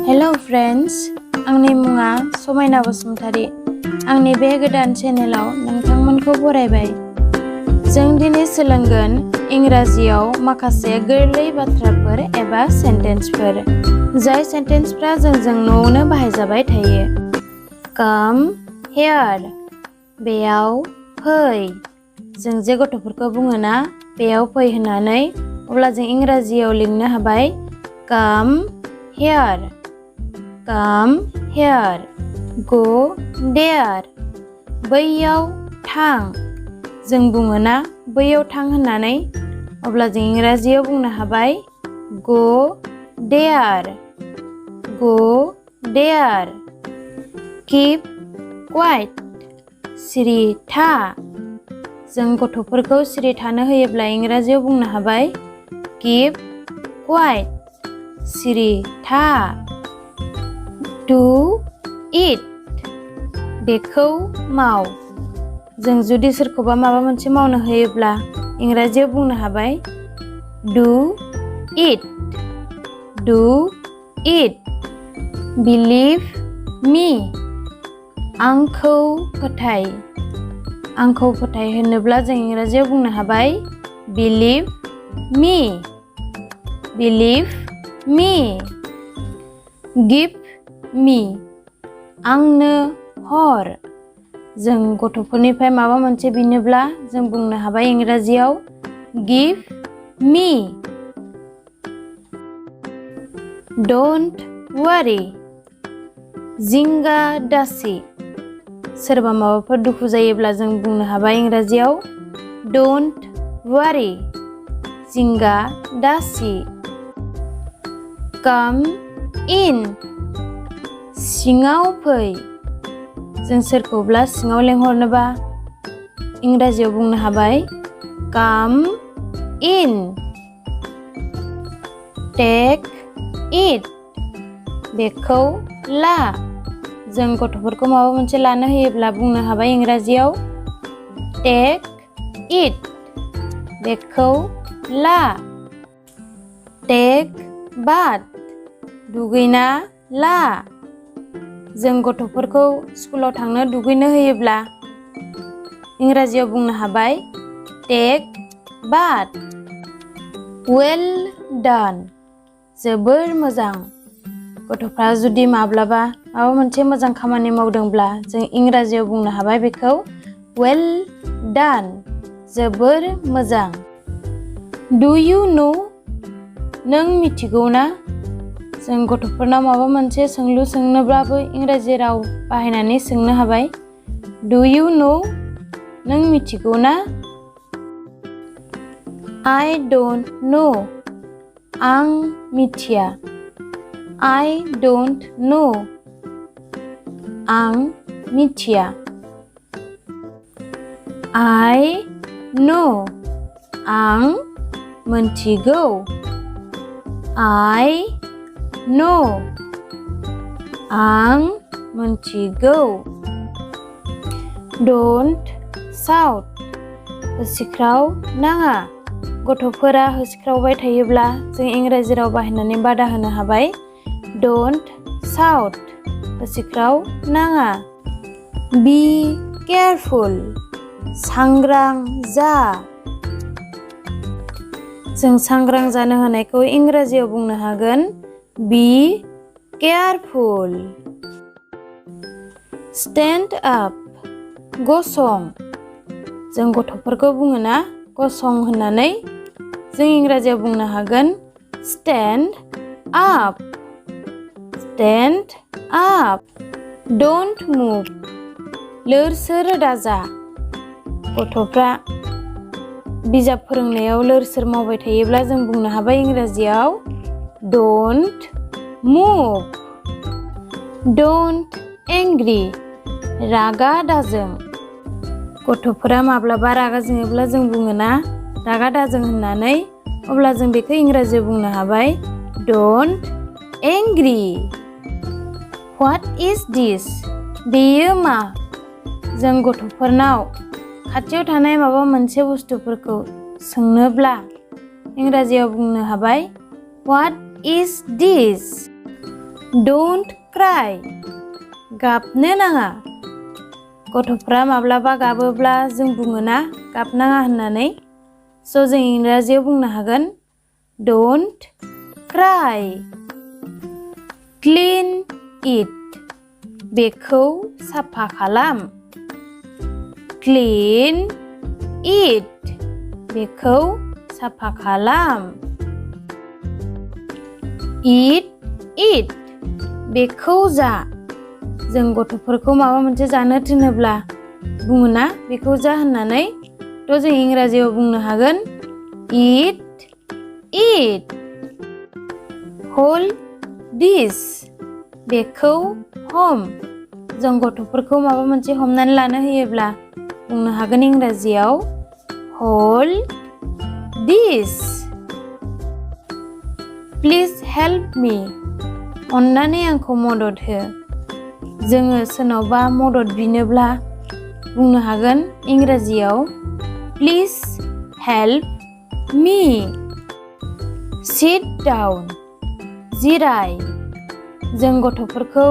Hello friends, आंनि मुङा समायना बसुमतारी। आंनि बे गोदान चेनेलाव नोंथांमोनखौ बरायबाय। जों दिनै सोलोंगोन इंराजियाव माखासे गोरलै बाथ्राफोर एबा सेन्टेन्सफोर, जाय सेन्टेन्सफ्रा जोंजों न'आवनो बाहायजाबाय थायो। Come here, बेयाव फै। जों जे गथ'फोरखौ बुङोना बेयाव फै होननानै, अब्ला जों इंराजियाव लिरनो हाबाय Come here. Come here. Go there. बैयाव थां। जों बुङोना बैयाव थां होननानै, अब्ला जों इंराजियाव बुंनो हाबाय Go there. Go there. Keep quiet. सिरि था। जों गथ'फोरखौ सिरि थानो होयोब्ला इंराजियाव बुंनो हाबाय Keep quiet. सिरि था। Do it. बेखौ माव। जों जुदि सोरखौबा माबा मोनसे मावनो होयोब्ला इंराजियाव बुंनो हाबाय Do it. Do it. Believe me. आंखौ फोथाय। आंखौ फोथाय होनोब्ला जों इंराजियाव बुंनो हाबाय Believe me. Believe me. Give me. आंनो हर। जों गथ'फोरनिफ्राय माबा मोनसे बिनोब्ला जों बुंनो हाबाय इंराजियाव Give me. Don't worry. जिंगा दासि। सोरबा माबाफोर दुखु जायोब्ला जों बुंनो हाबाय इंराजियाव Don't worry. जिंगा दासि। Come in. सिङाव फै। जों सोरखौब्ला सिङाव लेंहरनोबा इंराजियाव बुंनो हाबाय Come in. Take it. बेखौ ला। जों गथ'फोरखौ माबा मोनसे लानो होयोब्ला बुंनो हाबाय इंराजियाव Take it. बेखौ ला। Take bath. दुगैना ला। जों गथ'फोरखौ स्कुलाव थांनो दुगैनो होयोब्ला इंराजियाव बुंनो हाबाय Take bath. Well done. जोबोर मोजां। गथ'फ्रा जुदि माब्लाबा माबा मोनसे मोजां खामानि मावदोंब्ला जों इंराजियाव बुंनो हाबाय बेखौ Well done. जोबोर मोजां। Do you know? नों मिथिगौ ना? जों गथ'फोरनाव माबा मोनसे सोंलु सोंनोब्लाबो इंराजि राव बाहायनानै सोंनो हाबाय Do you know? नों मिथिगौ ना? I don't know. आं मिथिया। I don't know. आं मिथिया। I know. आं मोनथिगौ। I know. आं मोनथिगौ। Don't shout. होसिख्राव नाङा। गथ'फोरा होसिख्रावबाय थायोब्ला जों इंराजि राव बाहायनानै बादा होनो हाबाय Don't shout. होसिख्राव नाङा। Be careful. सांग्रां जा। जों सांग्रां जानो होनायखौ इंराजियाव बुंनो हागोन Be careful. Stand up. गसं। जों गथ'फोरखौ बुङोना गसं होननानै, जों इंराजियाव बुंनो हागोन Stand up. Stand up. Don't move. लोर-सोर दाजा। गथ'फ्रा बिजाब फोरोंनायाव लोर-सोर मावबाय थायोब्ला जों बुंनो हाबाय इंराजियाव Don't move. Don't angry. रागा दाजों। गथ'फोरा माब्लाबा रागा जोङोब्ला जों बुङोना रागा दाजों होननानै, अब्ला जों बेखौ इंराजियाव बुंनो हाबाय Don't angry. What is this? बेयो मा? जों गथ'फोरनाव खाथियाव थानाय माबा मोनसे बुस्थुफोरखौ सोंनोब्ला इंराजियाव बुंनो हाबाय What is this? Don't cry. गाबनो नाङा। गथ'फ्रा माब्लाबा गाबोब्ला जों बुङो ना गाबनाङा होननानै। स' जों इंराजियाव बुंनो हागोन Don't cry. Clean it. बेखौ साफा खालाम। Clean it. बेखौ साफा खालाम। Eat it. बेखौ जा। जों गथ'फोरखौ माबा मोनसे जानो थिनोब्ला बुङो ना बेखौ जा होननानै। थ' जों इंराजियाव बुंनो हागोन Eat it. Hold this. बेखौ हम। जों गथ'फोरखौ माबा मोनसे हमनानै लानो होयोब्ला बुंनो हागोन इंराजियाव Hold this. Please help me. अन्नानै आंखौ मदद हो। जोङो सोरनावबा मदद बिनोब्ला बुंनो हागोन इंराजियाव Please help me. Sit down. जिराय। जों गथ'फोरखौ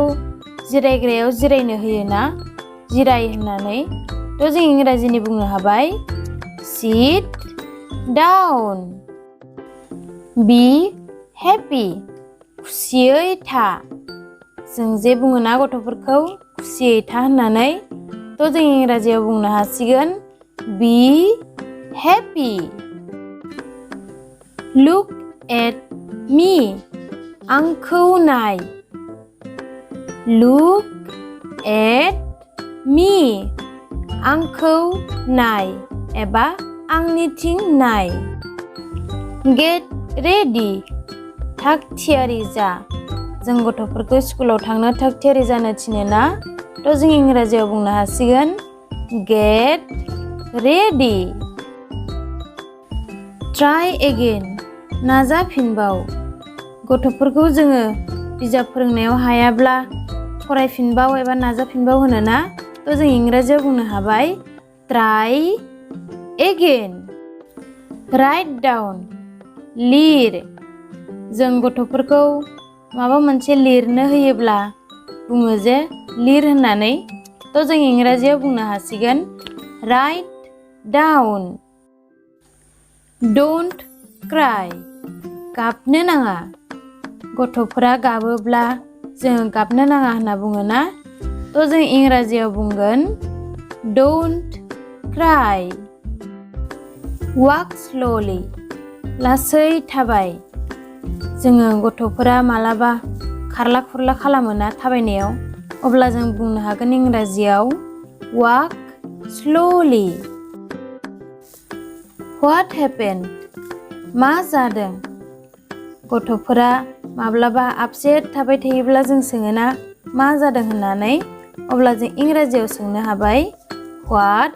जिरायग्रायाव जिरायनो होयो ना जिराय होननानै। थ' जों इंराजिनि बुंनो हाबाय Sit down. Be happy. खुसियै था। जों जे बुङो ना गथ'फोरखौ खुसियै था होननानै। थ' जों इंराजियाव बुंनो हासिगोन Be happy. Look at me. आंखौ नाय। Look at me. आंखौ नाय एबा आंनिथिं नाय। Get ready. थाग थियारि जा। जों गथ'फोरखौ स्कुलाव थांनो थाग थियारि जानो थिनो ना। थ' जों इंराजियाव बुंनो हासिगोन Get ready. Try again. नाजाफिनबाव। गथ'फोरखौ जोङो बिजाब फोरोंनायाव हायाब्ला फरायफिनबाव एबा नाजाफिनबाव होनो ना। थ' जों इंराजियाव बुंनो हाबाय Try again. Write down. लिर। जों गथ'फोरखौ माबा मोनसे लिरनो होयोब्ला बुङो जे लिर होननानै। थ' जों इंराजियाव बुंनो हासिगोन Write down. Don't cry. गाबनो नाङा। गथ'फोरा गाबोब्ला जों गाबनो नाङा होनना बुङो ना। थ' जों इंराजियाव बुंगोन Don't cry. Walk slowly. लासै थाबाय। जोङो गथ'फोरा मालाबा खारला खुरला खालामो ना थाबायनायाव। अब्ला जों बुंनो हागोन इंराजियाव Walk slowly. What happened? मा जादों? गथ'फोरा माब्लाबा आपसेट थाबाय थायोब्ला जों सोङो ना मा जादों होननानै। अब्ला जों इंराजियाव सोंनो हाबाय What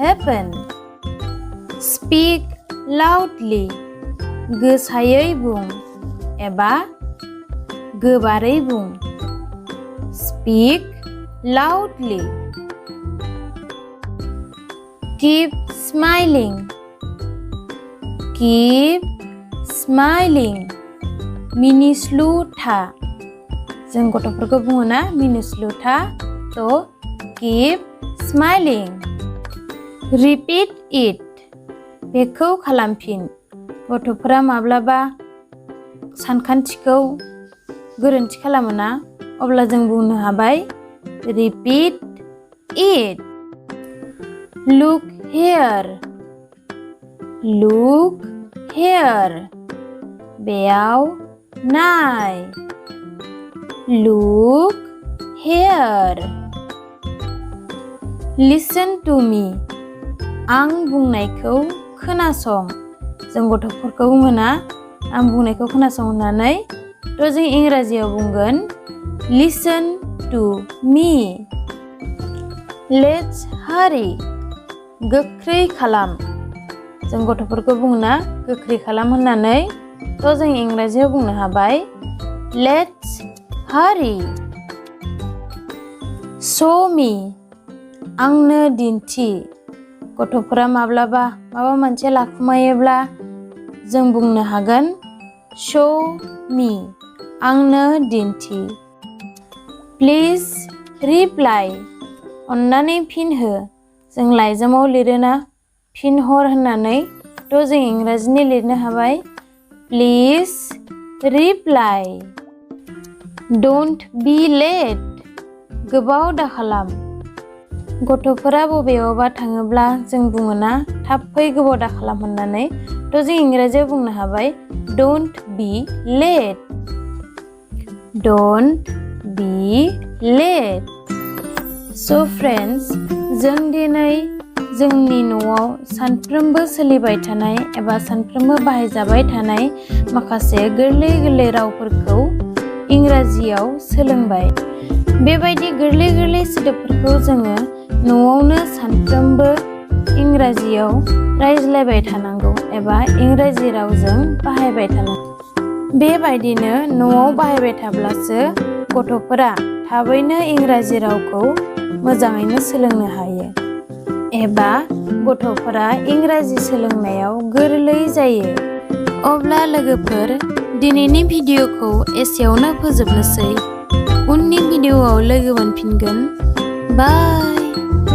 happened? Speak loudly. गोसायै बुं एबा गोबारै बुं। Speak loudly. Keep smiling. Keep smiling. मिनिस्लु था। जों गथ'फोरखौ बुङो ना मिनिस्लु था। थ' keep smiling. Repeat it. बेखौ खालामफिन। गथ'फोरा माब्लाबा सानखान्थिखौ गोरोन्थि खालामो ना। अब्ला जों बुंनो हाबाय Repeat it. Look here. Look here. बेयाव नाय। Look here. Listen to me. आं बुंनायखौ खोनासं। जों गथ'फोरखौ बुङो ना आं बुंनायखौ खोनासं होननानै। थ' जों इंराजियाव बुंगोन Listen to me. Let's hurry. गोख्रै खालाम। जों गथ'फोरखौ बुङो ना गोख्रै खालाम होननानै। थ' जों इंराजियाव बुंनो हाबाय Let's hurry. Show me. आंनो दिन्थि। गथ'फोरा माब्लाबा माबा मोनसे लाखुमायोब्ला जों बुंनो हागोन Show me. आंनो दिन्थि। प्लिज रिप्लाइ अन्नानै फिन हो। जों लाइजामाव लिरोना फिन हर होननानै थ' जों इंराजिनि लिरनो हाबाय please reply. Don't be late गोबाव दाखालाम। गथ'फोरा बबेयावबा थाङोब्ला जों बुङोना थाब फै गोबाव दाखालाम होननानै थ' जों इंराजियाव बुंनो हाबाय don't be late. Don't be late. स' फ्रेन्ड्स, जों दिनै जोंनि न'आव सानफ्रोमबो सोलिबाय थानाय एबा सानफ्रोमबो बाहायजाबाय थानाय माखासे गोरलै गोरलै रावफोरखौ इंराजियाव सोलोंबाय। बेबायदि गोरलै गोरलै सोदोबफोरखौ जोङो न'आवनो सानफ्रोमबो इंराजियाव रायज्लायबाय थानांगौ एबा इंराजि रावजों बाहायबाय थानांगौ। बेबायदिनो न'आव बाहायबाय थाब्लासो गथ'फोरा थाबैनो इंराजि रावखौ मोजाङैनो सोलोंनो हायो एबा गथ'फोरा इंराजि सोलोंनायाव गोरलै जायो। अब्ला लोगोफोर, दिनैनि भिडिअ'खौ एसेयावनो फोजोबनोसै। उननि भिडिअ'आव लोगो मोनफिनगोन। बाय।